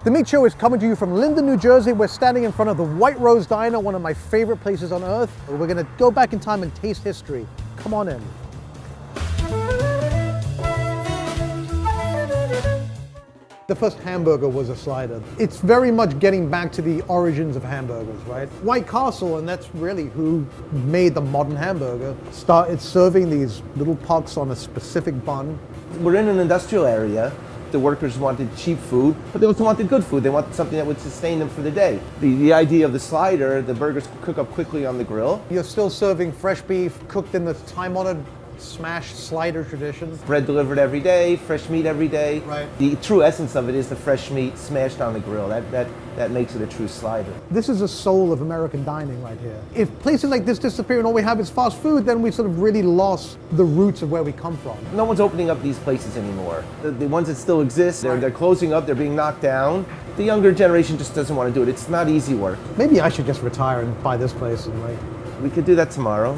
The Meat Show is coming to you from Linden, New Jersey. We're standing in front of the White Rose Diner, one of my favorite places on earth. We're gonna go back in time and taste history. Come on in. The first hamburger was a slider. It's very much getting back to the origins of hamburgers, right? White Castle, and that's really who made the modern hamburger, started serving these little pucks on a specific bun. We're in an industrial area. The workers wanted cheap food, but they also wanted good food. They wanted something that would sustain them for the day. The idea of the slider, the burgers cook up quickly on the grill. You're still serving fresh beef cooked in the time-honored smash slider tradition. Bread delivered every day, fresh meat every day. Right. The true essence of it is the fresh meat smashed on the grill. That makes it a true slider. This is the soul of American dining right here. If places like this disappear and all we have is fast food, then we sort of really lost the roots of where we come from. No one's opening up these places anymore. The ones that still exist, they're closing up, they're being knocked down. The younger generation just doesn't want to do it. It's not easy work. Maybe I should just retire and buy this place and like... We could do that tomorrow.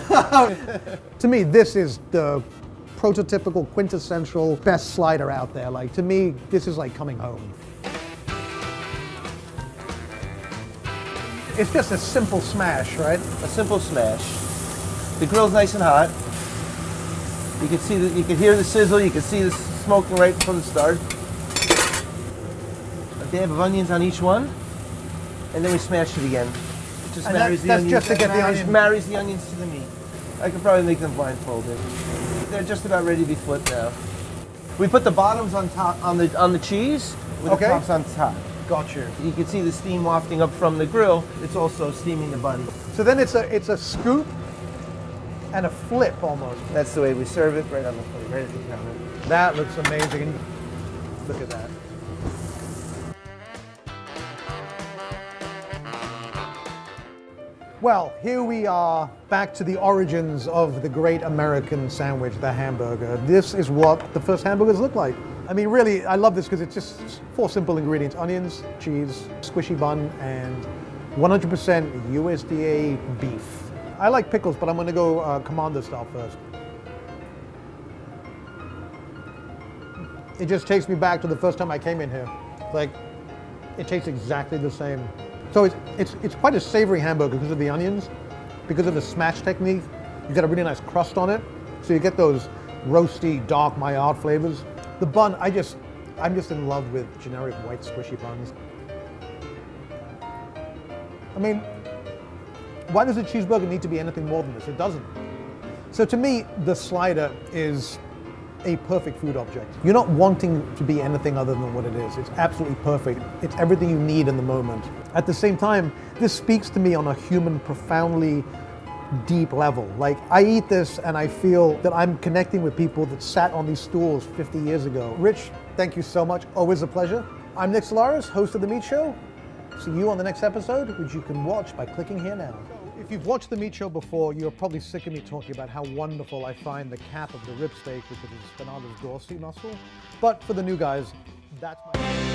To me, this is the prototypical, quintessential best slider out there. Like, to me, this is like coming home. It's just a simple smash, right? A simple smash. The grill's nice and hot. You can see you can hear the sizzle. You can see the smoking right from the start. A dab of onions on each one, and then we smash it again. It just marries the onions. Just to get the onion. Marries the onions to the meat. I could probably make them blindfolded. They're just about ready to be flipped now. We put the bottoms on top on the cheese with the tops on top. Got you. You can see the steam wafting up from the grill. It's also steaming the bun. So then it's a scoop and a flip almost. That's the way we serve it, right on the plate, right at the counter. That looks amazing. Look at that. Well, here we are back to the origins of the great American sandwich, the hamburger. This is what the first hamburgers look like. I mean, really, I love this because it's just 4 simple ingredients: onions, cheese, squishy bun, and 100% USDA beef. I like pickles, but I'm gonna go Commander style first. It just takes me back to the first time I came in here. Like, it tastes exactly the same. So it's quite a savory hamburger because of the onions, because of the smash technique. You got a really nice crust on it, so you get those roasty, dark Maillard flavors. The bun, I'm just in love with generic white squishy buns. I mean, why does a cheeseburger need to be anything more than this? It doesn't. So to me, the slider is a perfect food object. You're not wanting to be anything other than what it is. It's absolutely perfect. It's everything you need in the moment. At the same time, this speaks to me on a human, profoundly deep level. Like, I eat this and I feel that I'm connecting with people that sat on these stools 50 years ago. Rich, thank you so much. Always a pleasure. I'm Nick Solaris, host of The Meat Show. See you on the next episode, which you can watch by clicking here now. If you've watched The Meat Show before, you're probably sick of me talking about how wonderful I find the cap of the rib steak, which is Spinatus dorsi muscle. But for the new guys, that's my...